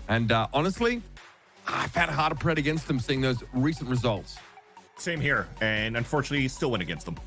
And honestly, I found it hard to pred against them seeing those recent results. Same here, and unfortunately still went against them.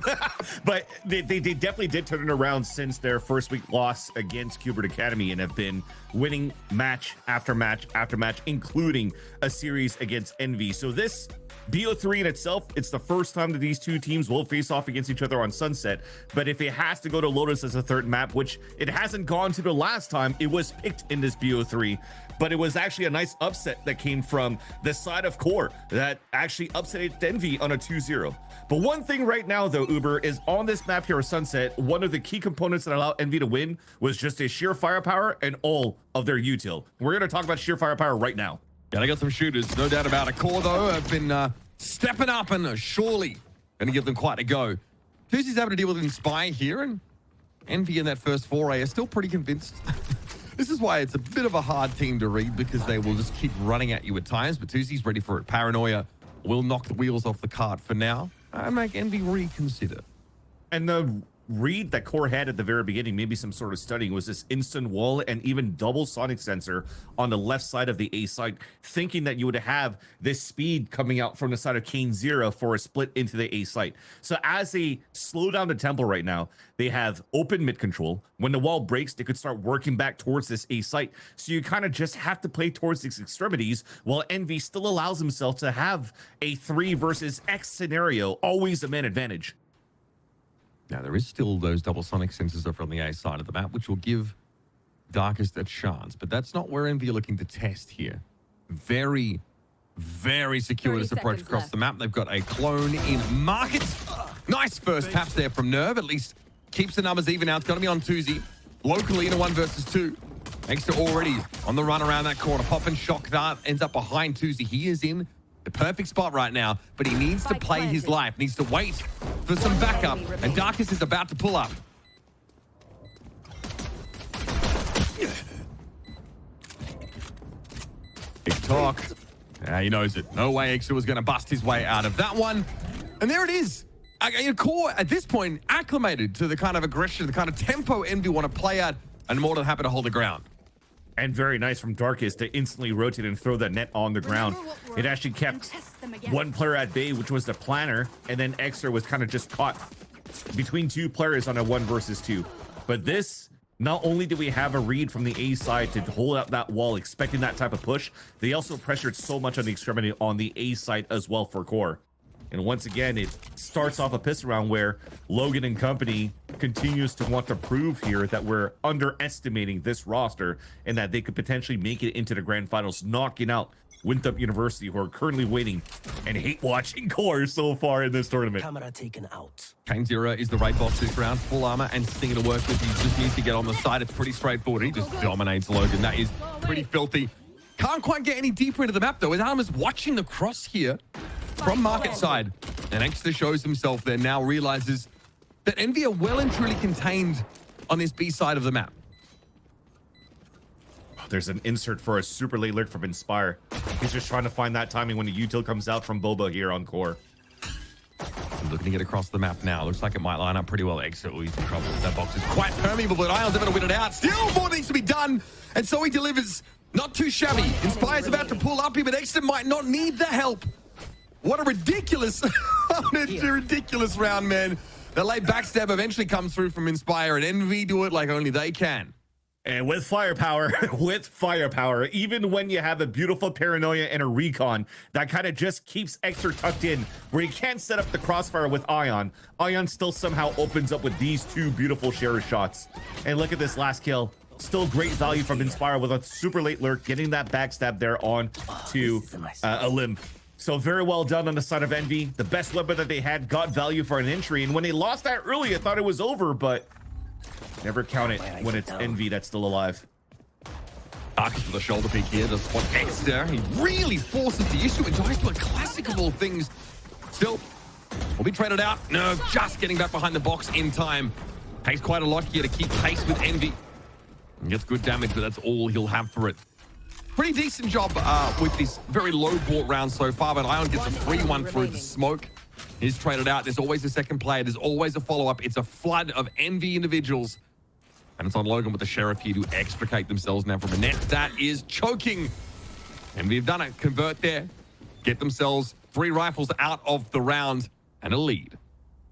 But they definitely did turn it around since their first week loss against QOR Academy and have been winning match after match after match, including a series against Envy. So this BO3 in itself, it's the first time that these two teams will face off against each other on Sunset. But if it has to go to Lotus as a third map, which it hasn't gone to the last time, it was picked in this BO3. But it was actually a nice upset that came from the side of QOR that actually upsetted Envy on a 2-0. But one thing right now, though, Uber, is on this map here at Sunset, one of the key components that allowed Envy to win was just a sheer firepower and all of their util. We're going to talk about sheer firepower right now. Yeah, they got some shooters, no doubt about it. QOR, though, have been stepping up and surely going to give them quite a go. Tuesday's having to deal with Inspire here, and Envy in that first foray are still pretty convinced. This is why it's a bit of a hard team to read, because they will just keep running at you at times, but Tuesday's ready for it. Paranoia will knock the wheels off the cart for now. I make Envy reconsider. And the read that QOR had at the very beginning, maybe some sort of studying, was this instant wall and even double sonic sensor on the left side of the A site, thinking that you would have this speed coming out from the side of Kane 0 for a split into the A site. So as they slow down the tempo right now, they have open mid control. When the wall breaks, they could start working back towards this A site. So you kind of just have to play towards these extremities, while Envy still allows himself to have a 3 versus X scenario, always a man advantage. Now, there is still those double sonic sensors over on the A side of the map, which will give Darkest a chance. But that's not where Envy are looking to test here. Very, very circuitous approach across the map. They've got a clone in Market. Nice first taps there from Nerve. At least keeps the numbers even out. It's going to be on Tuesday. Locally in a 1 versus 2. Extra already on the run around that corner. Pop and shock dart ends up behind Tuesday. He is in the perfect spot right now, but he needs to play his life, needs to wait for some backup, and Darkest is about to pull up. Big talk. He knows it. No way Extra was going to bust his way out of that one. And there it is. QOR, at this point, acclimated to the kind of aggression, the kind of tempo Envy want to play at, and more than happy to hold the ground. And very nice from Darkest to instantly rotate and throw that net on the ground. It actually kept one player at bay, which was the planner, and then Extra was kind of just caught between 2 players on a 1 versus 2. But this, not only did we have a read from the A side to hold up that wall, expecting that type of push, they also pressured so much on the extremity on the A side as well for QOR. And once again, it starts off a piss round where Logan and company continues to want to prove here that we're underestimating this roster and that they could potentially make it into the grand finals, knocking out Winthrop University, who are currently waiting and hate watching QOR so far in this tournament. Camera taken out. Kane 0 is the right box this round. Full armor and Stinger to work with. He just needs to get on the side. It's pretty straightforward. He just dominates Logan. That is pretty filthy. Can't quite get any deeper into the map, though. His arm is watching the cross here from Market side. And Extra shows himself there, now realizes that Envy are well and truly contained on this B side of the map. There's an insert for a super late lurk from Inspire. He's just trying to find that timing when the util comes out from Boba here on QOR. Looking to get across the map now. Looks like it might line up pretty well. Extra, he's in trouble. That box is quite permeable, but Ion's able to win it out. Still more needs to be done. And so he delivers. Not too shabby. Inspire's about to pull up here, but Extra might not need the help. What a ridiculous, ridiculous round, man. The late backstab eventually comes through from Inspire, and Envy do it like only they can. And with firepower, even when you have a beautiful Paranoia and a Recon, that kind of just keeps Extra tucked in, where he can't set up the crossfire with Ion. Ion still somehow opens up with these 2 beautiful share shots. And look at this last kill. Still great value from Inspire with a super late lurk, getting that backstab there on to a limb. So very well done on the side of Envy. The best weapon that they had got value for an entry. And when they lost that early, I thought it was over, but never count it when it's Envy that's still alive. Darkest with a shoulder peek here. The spot Extra. He really forces the issue and dies to a classic of all things. Still, will be traded out. Nerve just getting back behind the box in time. Takes quite a lot here to keep pace with Envy. And gets good damage, but that's all he'll have for it. Pretty decent job with this very low bought round so far, but Ion gets a free one through the smoke. He's traded out. There's always a second player. There's always a follow-up. It's a flood of Envy individuals. And it's on Logan with the Sheriff here to extricate themselves now from a net that is choking And we've done it. Convert there. Get themselves 3 rifles out of the round and a lead.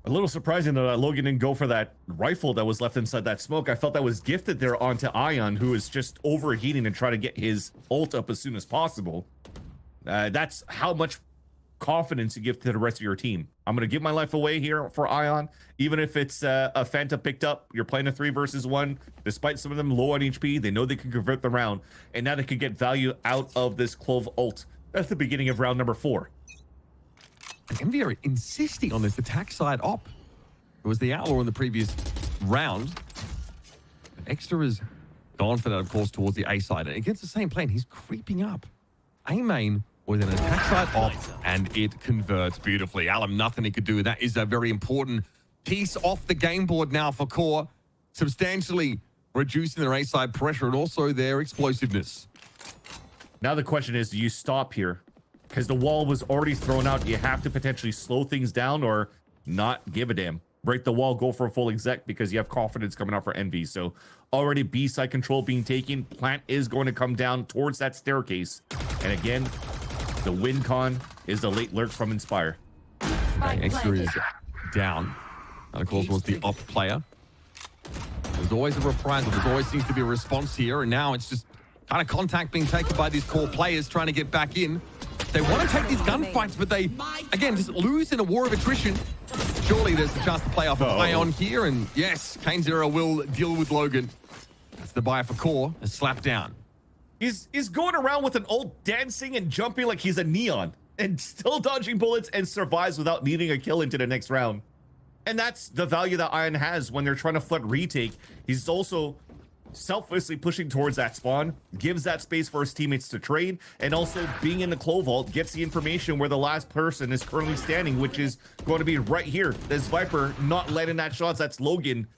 A little surprising though that Logan didn't go for that rifle that was left inside that smoke. I felt that was gifted there onto Ion, who is just overheating and trying to get his ult up as soon as possible. That's how much confidence you give to the rest of your team. I'm going to give my life away here for Ion, even if it's a Fanta picked up. You're playing a 3 versus 1. Despite some of them low on HP, they know they can convert the round, and now they can get value out of this Clove ult. That's the beginning of round number 4. Envy are insisting on this attack side op. It was the Outlaw in the previous round. Extra has gone for that, of course, towards the A side. And against the same plane, he's creeping up. A main with an attack side op, and it converts beautifully. Alum, nothing he could do. That is a very important piece off the game board now for Core, substantially reducing their A side pressure and also their explosiveness. Now the question is, do you stop here? Because the wall was already thrown out. You have to potentially slow things down or not give a damn. Break the wall, go for a full exec because you have confidence coming out for Envy. So already B side control being taken. Plant is going to come down towards that staircase. And again, the win con is the late lurk from Inspire. Okay, Extra is down. And of course was the op player. There's always a reprisal. There always seems to be a response here. And now it's just kind of contact being taken by these Core players trying to get back in. They want to take these gunfights, but they, again, just lose in a war of attrition. Surely there's a chance to play off of Ion here, and yes, Kane Zero will deal with Logan. That's the buyer for Core, a slap down. He's going around with an ult dancing and jumping like he's a Neon, and still dodging bullets and survives without needing a kill into the next round. And that's the value that Ion has when they're trying to flood retake. He's also selflessly pushing towards that spawn, gives that space for his teammates to trade, and also being in the Clove vault gets the information where the last person is currently standing, which is going to be right here. This Viper not letting that shots. That's Logan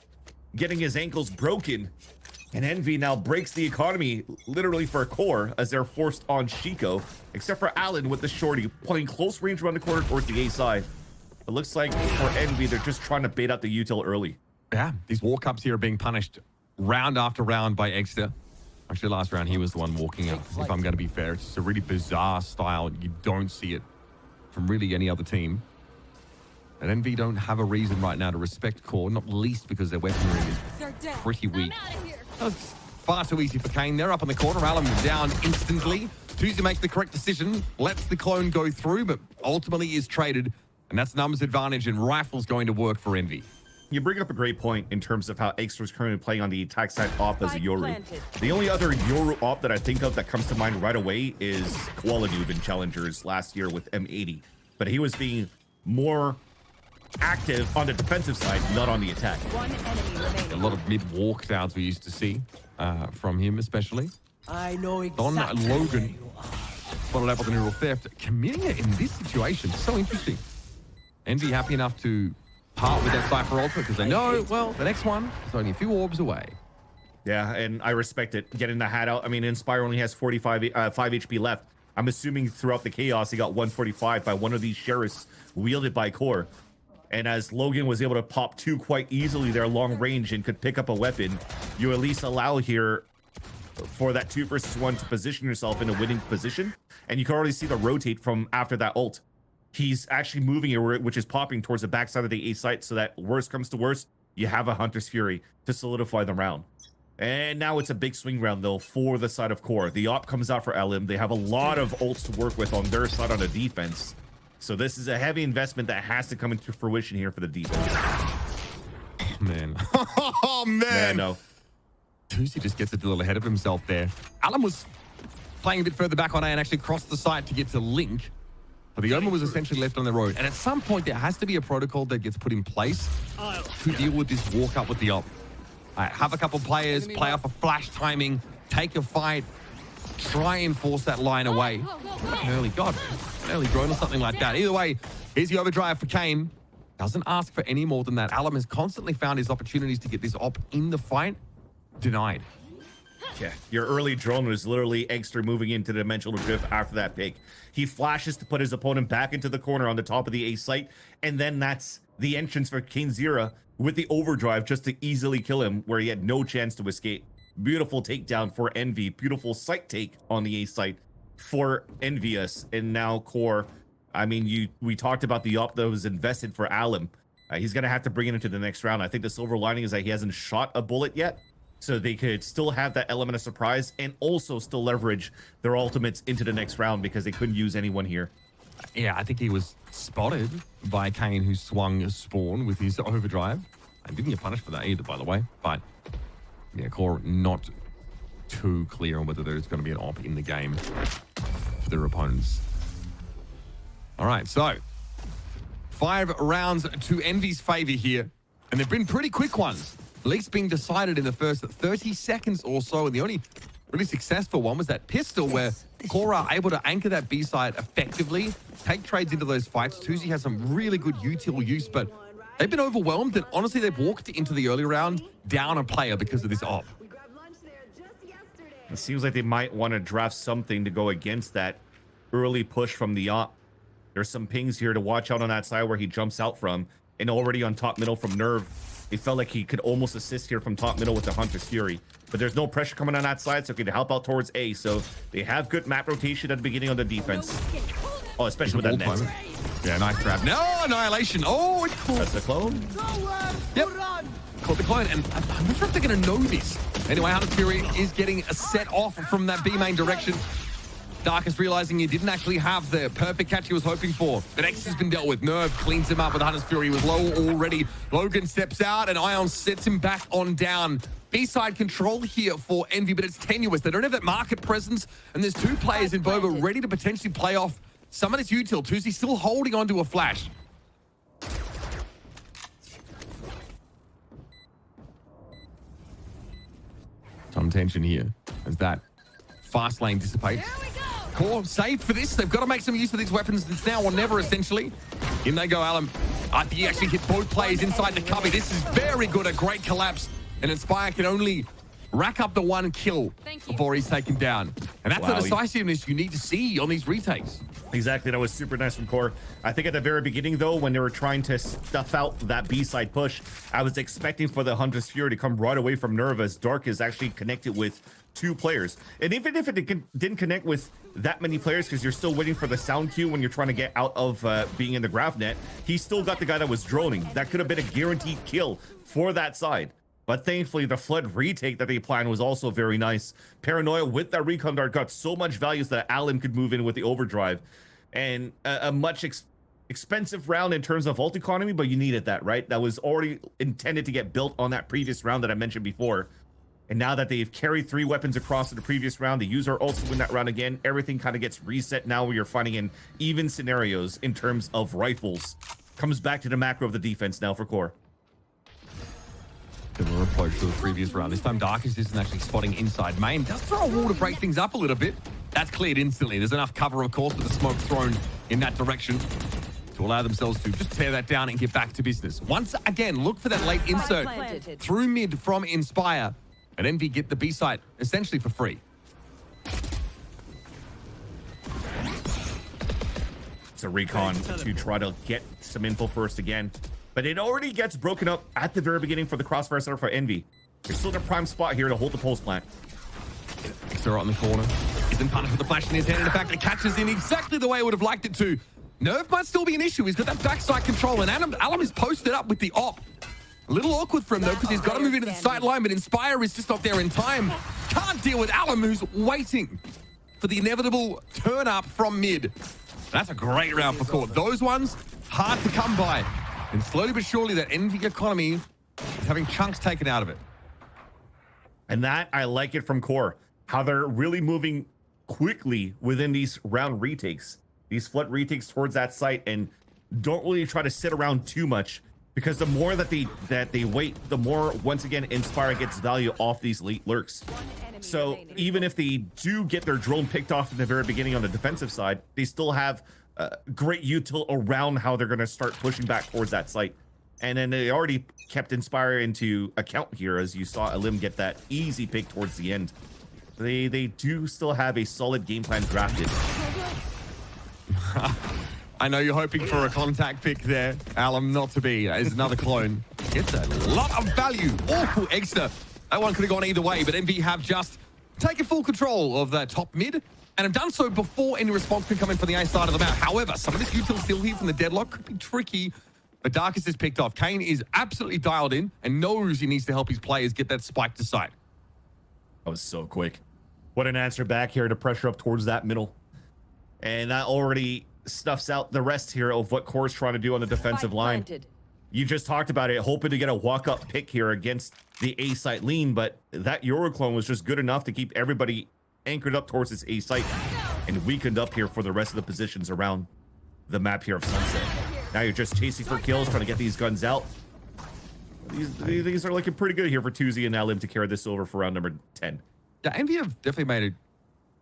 getting his ankles broken. And Envy now breaks the economy literally for Core as they're forced on Shiko, except for Allen with the shorty playing close range around the corner towards the A side. It looks like for Envy, they're just trying to bait out the util early. Yeah, these walk ups here are being punished round after round by Exter. Actually, last round, he was the one walking up, if I'm going to be fair. It's just a really bizarre style. You don't see it from really any other team. And Envy don't have a reason right now to respect Core, not least because their weaponry is pretty weak. That's far too easy for Kane. They're up on the corner. Allen down instantly. Tuesday makes the correct decision, lets the clone go through, but ultimately is traded. And that's numbers advantage, and rifle's going to work for Envy. You bring up a great point in terms of how Extra is currently playing on the attack side op as a Yoru. The only other Yoru op that I think of that comes to mind right away is Koala Noob in Challengers last year with M80. But he was being more active on the defensive side, not on the attack. A lot of mid walk downs we used to see from him, especially. I know Don exactly Logan followed up with a neural theft. Committing it in this situation, so interesting. Envy happy enough to part with that Cypher Ultra because they know, well, the next one is only a few orbs away. Yeah, and I respect it. Getting the hat out. I mean, Inspire only has 5 HP left. I'm assuming throughout the chaos, he got 145 by one of these Sheriffs wielded by Core. And as Logan was able to pop 2 quite easily there long range and could pick up a weapon, you at least allow here for that 2 versus 1 to position yourself in a winning position. And you can already see the rotate from after that ult. He's actually moving it, which is popping towards the backside of the A site, so that worst comes to worst, you have a Hunter's Fury to solidify the round. And now it's a big swing round, though, for the side of Core. The op comes out for LM. They have a lot of ults to work with on their side on the defense. So this is a heavy investment that has to come into fruition here for the defense. Man. Oh, man. Man, no. Tuesday just gets a little ahead of himself there. Alan was playing a bit further back on A and actually crossed the site to get to Link. But the Omen was essentially left on the road. And at some point, there has to be a protocol that gets put in place to deal with this walk up with the op. Have a couple players play off a flash timing, take a fight, try and force that line away. An early drone or something like that. Either way, here's the overdrive for Kane. Doesn't ask for any more than that. Alum has constantly found his opportunities to get this op in the fight denied. Yeah, your early drone was literally Extra moving into the dimensional drift after that pick. He flashes to put his opponent back into the corner on the top of the A site, and then that's the entrance for Kane Zira with the overdrive just to easily kill him where he had no chance to escape. Beautiful takedown for Envy. Beautiful site take on the A site. for Envious and now Core. I mean, we talked about the op that was invested for Alum. He's going to have to bring it into the next round. I think the silver lining is that he hasn't shot a bullet yet, so they could still have that element of surprise and also still leverage their ultimates into the next round because they couldn't use anyone here. Yeah, I think he was spotted by Kane, who swung a spawn with his overdrive. And didn't get punished for that either, by the way. But yeah, Core not too clear on whether there's going to be an op in the game for their opponents. All right, so 5 rounds to Envy's favor here. And they've been pretty quick ones. At least being decided in the first 30 seconds or so. And the only really successful one was that pistol where Core are able to anchor that B side effectively, take trades into those fights. Tuzi has some really good util use, but they've been overwhelmed, and honestly, they've walked into the early round down a player because of this op. It seems like they might want to draft something to go against that early push from the op. There's some pings here to watch out on that side where he jumps out from, and already on top middle from Nerve. It felt like he could almost assist here from top middle with the Hunter's Fury. But there's no pressure coming on that side, so he can help out towards A. So they have good map rotation at the beginning of the defense. Oh, especially with that net. Yeah, nice grab. No, Annihilation. Oh, it's cool. That's the clone. Yep. Caught the clone, and I'm not sure if they're going to know this. Anyway, Hunter's Fury is getting a set off from that B main direction. Darkest realizing he didn't actually have the perfect catch he was hoping for. But X has been dealt with. Nerve cleans him up with Hunter's Fury. He was low already. Logan steps out and Ion sets him back on down. B-side control here for Envy, but it's tenuous. They don't have that market presence, and there's 2 players in Boba ready to potentially play off some of this util. Tuzi still holding onto a flash. Some tension here as that fast lane dissipates. Core safe for this. They've got to make some use of these weapons. It's now or never, essentially. In they go, Alum. I think he actually hit both players inside the cubby. This is very good. A great collapse. And Inspire can only rack up the 1 kill before he's taken down. And that's the decisiveness you need to see on these retakes. Exactly. That was super nice from Core. I think at the very beginning, though, when they were trying to stuff out that B-side push, I was expecting for the Hunter's Fury to come right away from Nerve, as Dark is actually connected with 2 players. And even if it didn't connect with that many players, because you're still waiting for the sound cue when you're trying to get out of being in the graph net, he still got the guy that was droning. That could have been a guaranteed kill for that side. But thankfully, the flood retake that they planned was also very nice. Paranoia with that recon dart got so much value so that Allen could move in with the overdrive. And a much expensive round in terms of ult economy, but you needed that, right? That was already intended to get built on that previous round that I mentioned before. And now that they've carried 3 weapons across to the previous round, they use our ults to win that round again. Everything kind of gets reset now where you're fighting in even scenarios in terms of rifles. Comes back to the macro of the defense now for Core. Similar approach to the previous round. This time Darkest isn't actually spotting inside main. Does throw a wall to break things up a little bit. That's cleared instantly. There's enough cover, of course, with the smoke thrown in that direction to allow themselves to just tear that down and get back to business. Once again, look for that late insert through mid from Inspire. And Envy get the B site essentially for free. It's a recon to try to get some info first again. But it already gets broken up at the very beginning for the crossfire setup for Envy. They're still in a prime spot here to hold the post plant. They're out in the corner. He's been punished with the flash in his hand. In fact, it catches in exactly the way I would have liked it to. Nerve might still be an issue. He's got that backside control, and Alum is posted up with the op. A little awkward for him, though, because he's got to move into the sideline, but Inspire is just not there in time. Can't deal with Alum, who's waiting for the inevitable turn up from mid. That's a great round for Core. Those ones, hard to come by. And slowly but surely, that Envy economy is having chunks taken out of it. And that, I like it from Core. How they're really moving quickly within these round retakes. These flood retakes towards that site, and don't really try to sit around too much. Because the more that they wait, the more, once again, Inspire gets value off these late lurks. So even if they do get their drone picked off in the very beginning on the defensive side, they still have great util around how they're going to start pushing back towards that site. And then they already kept Inspire into account here, as you saw Elim get that easy pick towards the end. They do still have a solid game plan drafted. I know you're hoping for a contact pick there. Alum not to be. Is another clone. Gets a lot of value. Awful extra. That one could have gone either way, but Envy have just taken full control of the top mid and have done so before any response can come in from the A side of the map. However, some of this util still here from the deadlock could be tricky, but Darkest is picked off. Kane is absolutely dialed in and knows he needs to help his players get that spike to sight. That was so quick. What an answer back here to pressure up towards that middle. And that already snuffs out the rest here of what QOR's trying to do on the defensive line. You just talked about it, hoping to get a walk-up pick here against the A site lean, but that Euroclone was just good enough to keep everybody anchored up towards this A site and weakened up here for the rest of the positions around the map here of Sunset. Now you're just chasing for kills, trying to get these guns out. These are looking pretty good here for Tuzi and Alim to carry this over for round number 10. Yeah, Envy have definitely made it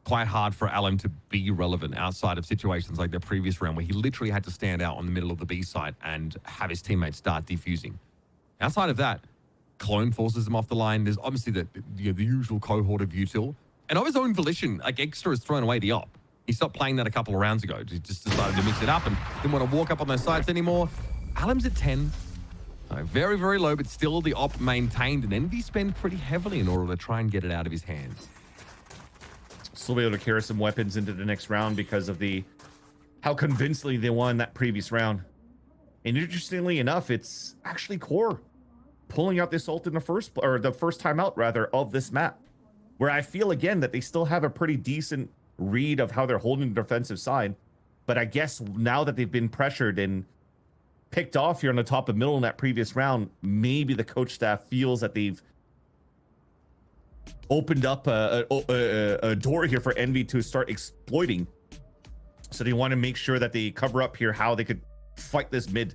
quite hard for Alim to be relevant outside of situations like the previous round where he literally had to stand out on the middle of the B site and have his teammates start defusing. Outside of that, Clone forces him off the line. There's obviously the usual cohort of util. And of his own volition, like Extra has thrown away the op. He stopped playing that a couple of rounds ago. He just decided to mix it up and didn't want to walk up on those sites anymore. Alim's at 10. Very, very low, but still the op maintained. And Envy spend pretty heavily in order to try and get it out of his hands. Still be able to carry some weapons into the next round because of how convincingly they won that previous round. And interestingly enough, it's actually QOR pulling out this ult in the first time out rather of this map, where I feel again that they still have a pretty decent read of how they're holding the defensive side. But I guess now that they've been pressured and picked off here on the top of middle in that previous round, maybe the coach staff feels that they've opened up a door here for Envy to start exploiting. So they want to make sure that they cover up here how they could fight this mid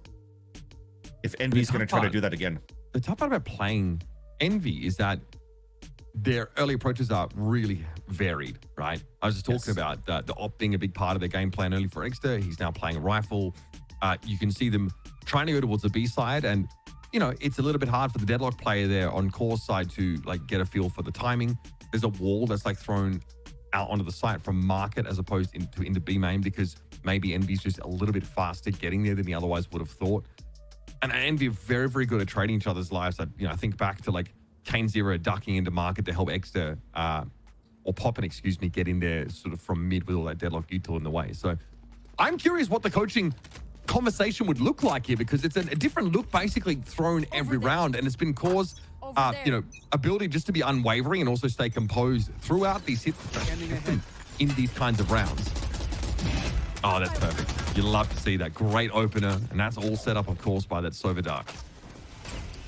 if Envy's going to try to do that again. The tough part about playing Envy is that their early approaches are really varied, right? I was just talking about the op being a big part of their game plan early for Exeter. He's now playing a rifle. You can see them trying to go towards the B side, and it's a little bit hard for the deadlock player there on QOR's side to get a feel for the timing. There's a wall that's thrown out onto the site from market as opposed into B main because maybe Envy's just a little bit faster getting there than he otherwise would have thought. And Envy are very, very good at trading each other's lives. I think back to Kane Zero ducking into market to help Exeter or Poppin, get in there sort of from mid with all that deadlock util in the way. So I'm curious what the coaching conversation would look like here, because it's a different look basically thrown every round, and it's been QOR's ability just to be unwavering and also stay composed throughout these hits in these kinds of rounds. Oh, that's perfect. You love to see that. Great opener, and that's all set up, of course, by that Sova Dark.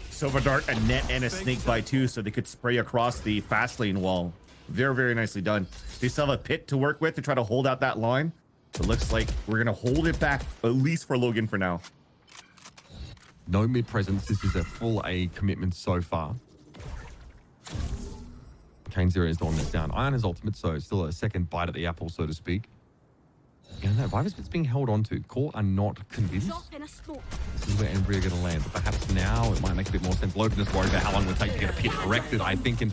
Sova Dark, a net and a snake by two, so they could spray across the fast lane wall. Very, very nicely done. They still have a pit to work with to try to hold out that line. It looks like we're going to hold it back, at least for Logan for now. No mid presence. This is a full A commitment so far. Kane Zero is the one that's down. Ion is ultimate, so still a second bite at the apple, so to speak. No, Viper's being held on to. QOR are not convinced. This is where Envy are going to land, but perhaps now it might make a bit more sense. Logan is worried about how long it would take to get a pit erected, I think. And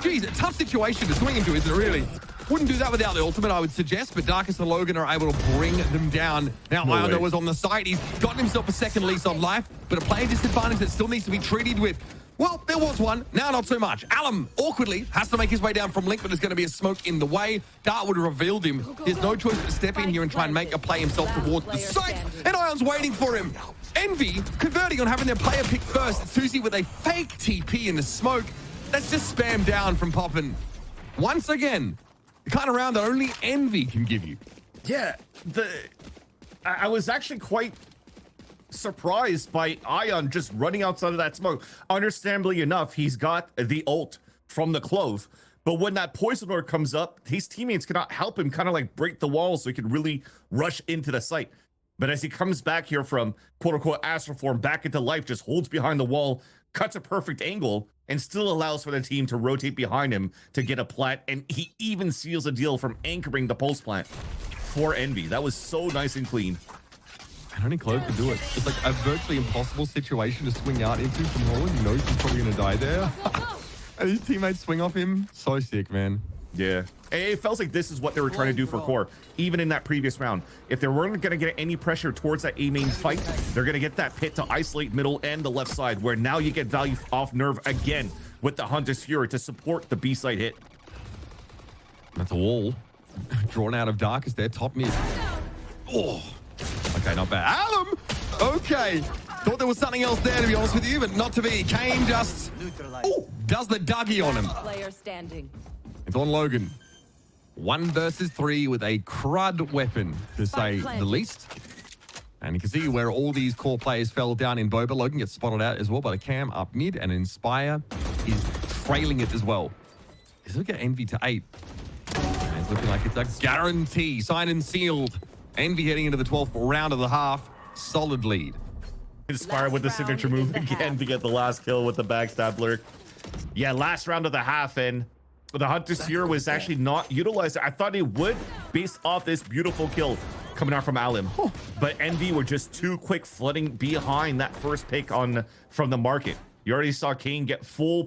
geez, a tough situation to swing into, isn't it, really? Wouldn't do that without the ultimate, I would suggest, but Darkest and Logan are able to bring them down. Now, Ion was on the side. He's gotten himself a second lease on life, but a player disadvantage that still needs to be treated with. Well, there was one. Now not so much. Alim, awkwardly, has to make his way down from Link, but there's going to be a smoke in the way. Dartwood revealed him. There's no choice but to step in here and try and make a play himself towards the site, and Ion's waiting for him. Envy converting on having their player pick first. Tuzi with a fake TP in the smoke. That's just spam down from Poppin. Once again, the kind of round that only Envy can give you. Yeah, I was actually quite surprised by Ion just running outside of that smoke. Understandably enough, he's got the ult from the Clove, but when that poison orb comes up, his teammates cannot help him kind of break the wall so he can really rush into the site. But as he comes back here from quote-unquote astral form back into life, just holds behind the wall, cuts a perfect angle, and still allows for the team to rotate behind him to get a plant, and he even seals a deal from anchoring the pulse plant for Envy. That was so nice and clean. And only Clove can do it. It's a virtually impossible situation to swing out into from Holland. He knows he's probably going to die there. And his teammates swing off him. So sick, man. Yeah. It felt like this is what they were trying to do for QOR, even in that previous round. If they weren't going to get any pressure towards that A main fight, they're going to get that pit to isolate middle and the left side, where now you get value off Nerve again with the Hunter's Fury to support the B side hit. That's a wall. drawn out of Darkest there, top mid. Oh, okay, not bad. Alum! Okay. Thought there was something else there, to be honest with you, but not to be. Kane just does the Dougie on him. Player standing. It's on Logan. 1 versus 3 with a crud weapon, to say the least. And you can see where all these core players fell down in Boba. Logan gets spotted out as well by the cam up mid, and Inspire is trailing it as well. He's looking at Envy to 8. And it's looking like it's a guarantee. Signed and sealed. Envy heading into the 12th round of the half. Solid lead. Inspire with the signature move again to get the last kill with the backstab lurk. Yeah, last round of the half, and the Hunter Sphere was actually not utilized. I thought it would, based off this beautiful kill coming out from Alim. But Envy were just too quick flooding behind that first pick from the market. You already saw Kane get full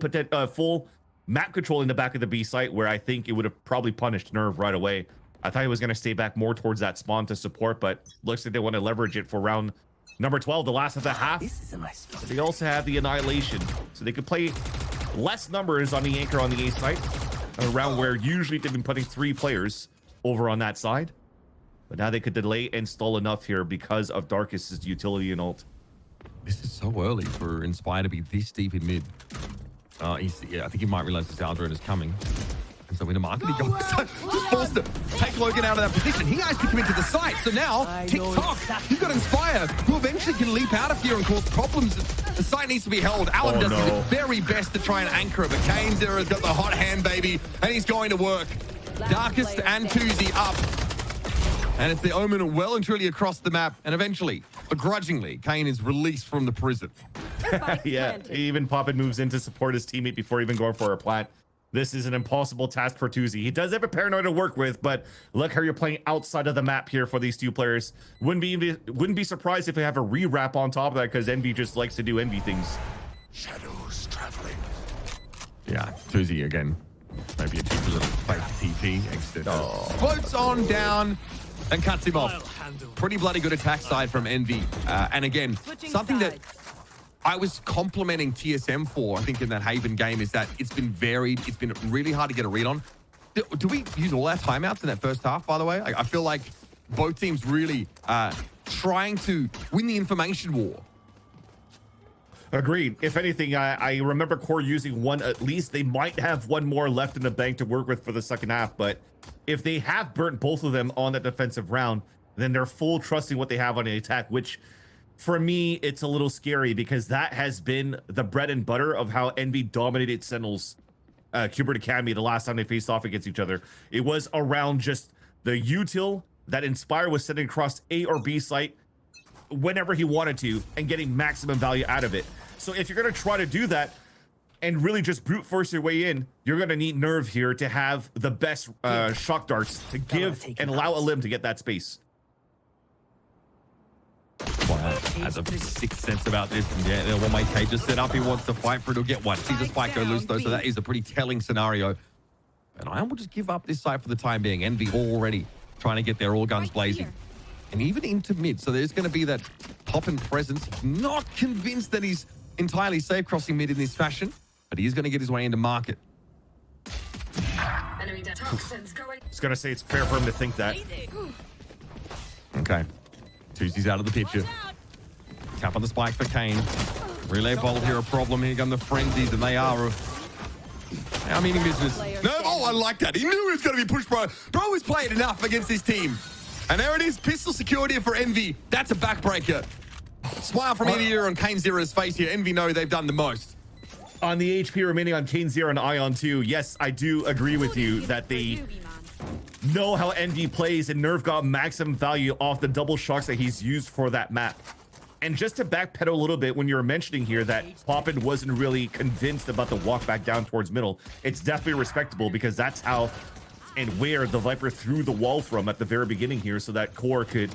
map control in the back of the B site, where I think it would have probably punished Nerve right away. I thought he was going to stay back more towards that spawn to support, but looks like they want to leverage it for round number 12, the last of the half. This is a nice spot. They also have the Annihilation, so they could play less numbers on the anchor on the A site, a round where usually they've been putting 3 players over on that side. But now they could delay and stall enough here because of Darkest's utility and ult. This is so early for Inspire to be this deep in mid. I think he might realize his Aldrin is coming. And so in the market, he goes, just forced to take Logan out of that position. He has to come into the site. So now, TikTok, you've got Inspire, who eventually can leap out of here and cause problems. The site needs to be held. Alan does his very best to try and anchor it, but Kane Zera's got the hot hand, baby, and he's going to work. Darkest and Tuesday up. And it's the Omen well and truly across the map. And eventually, begrudgingly, Kane is released from the prison. Yeah, even Poppin moves in to support his teammate before even going for a plant. This is an impossible task for Tuesday. He does have a paranoid to work with, but look how you're playing outside of the map here for these 2 players. Wouldn't be surprised if they have a re-wrap on top of that, because Envy just likes to do Envy things. Shadows traveling. Yeah, Tuesday again. Maybe a cheeky little fake TP exit. Floats on down and cuts him off. Pretty bloody good attack side from Envy. And again, something that I was complimenting TSM for, I think, in that Haven game, is that it's been varied. It's been really hard to get a read on. Do we use all our timeouts in that first half, by the way? I feel like both teams really trying to win the information war. Agreed. If anything, I remember Core using one at least. They might have one more left in the bank to work with for the second half, but if they have burnt both of them on the defensive round, then they're full trusting what they have on the attack, which for me, it's a little scary, because that has been the bread and butter of how Envy dominated Sentinels QOR Academy the last time they faced off against each other. It was around just the util that Inspire was sending across A or B site whenever he wanted to and getting maximum value out of it. So if you're going to try to do that and really just brute force your way in, you're going to need Nerve here to have the best shock darts to give and allow a limb to get that space. Has a sixth sense about this. And yeah, one way K just set up. He wants to fight for it. He'll get one. See the spike go loose, though. So that is a pretty telling scenario. And I will just give up this side for the time being. Envy already trying to get their all guns blazing. And even into mid. So there's going to be that Poppin presence. Not convinced that he's entirely safe crossing mid in this fashion, but he is going to get his way into market. I was going to say it's fair for him to think that. Okay. Tuesday's out of the picture. Tap on the spike for Kane. Relay bolt here a problem. Here come the frenzies, and they are meaning business. No, oh, I like that. He knew he was going to be pushed, bro. Bro was playing enough against this team. And there it is. Pistol secured here for Envy. That's a backbreaker. Smile from India on Kane Zero's face here. Envy know they've done the most. On the HP remaining on Kane Zero and Ion 2, yes, I do agree with you that they know how Envy plays, and Nerve got maximum value off the double shocks that he's used for that map. And just to backpedal a little bit, when you're mentioning here that Poppin wasn't really convinced about the walk back down towards middle, it's definitely respectable, because that's how and where the Viper threw the wall from at the very beginning here, so that Core could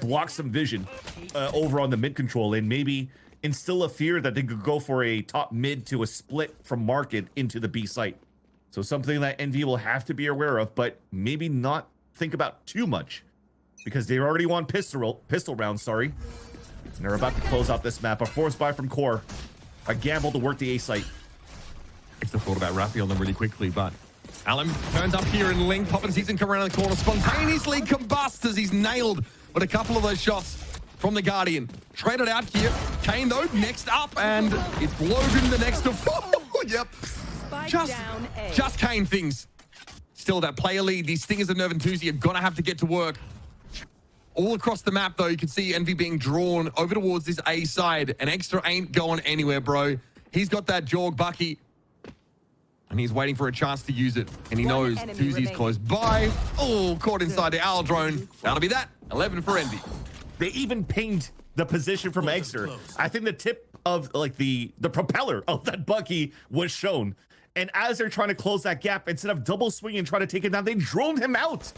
block some vision over on the mid control and maybe instill a fear that they could go for a top mid to a split from market into the B site. So something that Envy will have to be aware of, but maybe not think about too much, because they already won pistol rounds, sorry. And they're about to close out this map. A forced buy from Core. A gamble to work the A site. I thought about Rafi on them really quickly, but Alan turns up here in Link. Poppin sees him come around the corner. Spontaneously combusts as he's nailed with a couple of those shots from the Guardian. Traded out here. Kane, though, next up. And it's Logan the next to fall. Yep. Just Kane things. Still that player lead. These Stingers of Nerve and Tuesday are going to have to get to work. All across the map, though, you can see Envy being drawn over towards this A side. And Extra ain't going anywhere, bro. He's got that Jorg Bucky. And he's waiting for a chance to use it. And he knows Tuesday's close by. Oh, caught inside the Owl drone. That'll be that. 11 for Envy. They even pinged the position from Extra. I think the tip of like the propeller of that Bucky was shown. And as they're trying to close that gap, instead of double swinging and trying to take it down, they droned him out.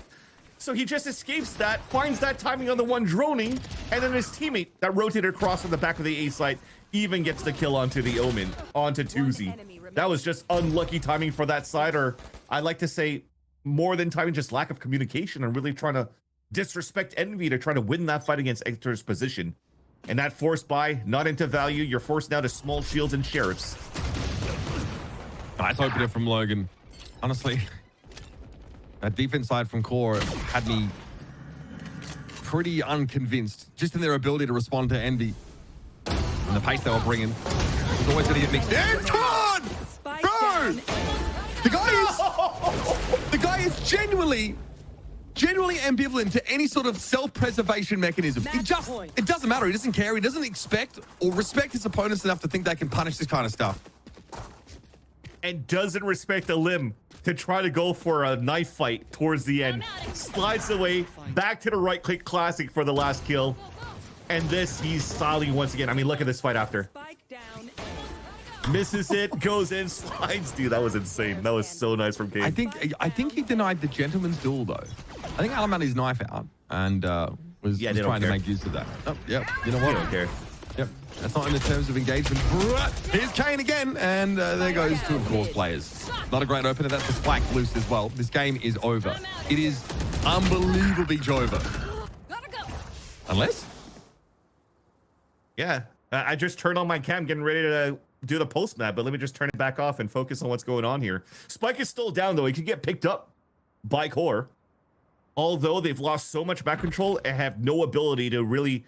So he just escapes that, finds that timing on the one droning, and then his teammate that rotated across from the back of the A site even gets the kill onto the Omen, onto Tuesday. That was just unlucky timing for that side, or I like to say more than timing, just lack of communication and really trying to disrespect Envy to try to win that fight against Extra's position. And that forced buy, not into value. You're forced now to small shields and sheriffs. Nice opener from Logan. Honestly, that defense side from QOR had me pretty unconvinced, just in their ability to respond to Envy and the pace they were bringing. It was always going to get mixed in. Todd! Bro! The guy is genuinely ambivalent to any sort of self-preservation mechanism. It doesn't matter. He doesn't care. He doesn't expect or respect his opponents enough to think they can punish this kind of stuff. And doesn't respect the limb to try to go for a knife fight towards the end. Slides away, back to the right click classic for the last kill. And this, he's styling once again. I mean, look at this fight after. Misses it, goes in, slides. Dude, that was insane. That was so nice from Kane. I think he denied the gentleman's duel, though. I think Alan had his knife out and was trying to make use of that. Oh, yep. You know what? I don't care. Yep. That's not in the terms of engagement. Here's Kane again, and there goes two, of course, players. Not a great opener. That's a spike loose as well. This game is over. It is unbelievably over. Unless? Yeah. I just turned on my cam, getting ready to do the post map, but let me just turn it back off and focus on what's going on here. Spike is still down, though. He can get picked up by QOR. Although they've lost so much back control and have no ability to really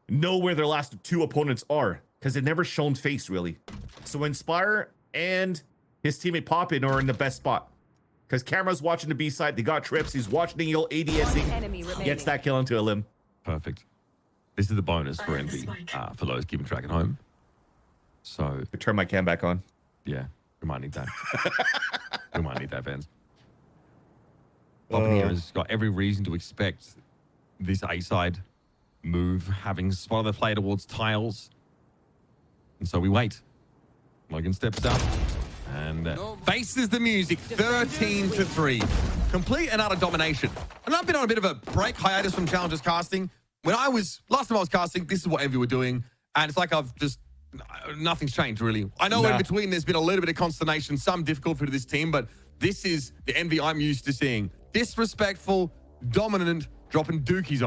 know where their last two opponents are, because they've never shown face, really. So Inspire and his teammate Poppin are in the best spot, because Camera's watching the B side. They got trips. He's watching the ADSing. Gets that kill onto a limb. Perfect. This is the bonus for Envy, for those keeping track at home. So I turn my cam back on. Yeah, we might need that. We might need that, fans. Poppin here has got every reason to expect this A side move, having spotted the play towards tiles. And so we wait. Logan steps up and faces the music. 13-3. Complete and utter domination. And I've been on a bit of a break hiatus from Challengers casting. Last time I was casting, this is what Envy were doing. And it's like nothing's changed, really. I know in between there's been a little bit of consternation, some difficulty for this team, but this is the Envy I'm used to seeing. Disrespectful, dominant, dropping dookies on.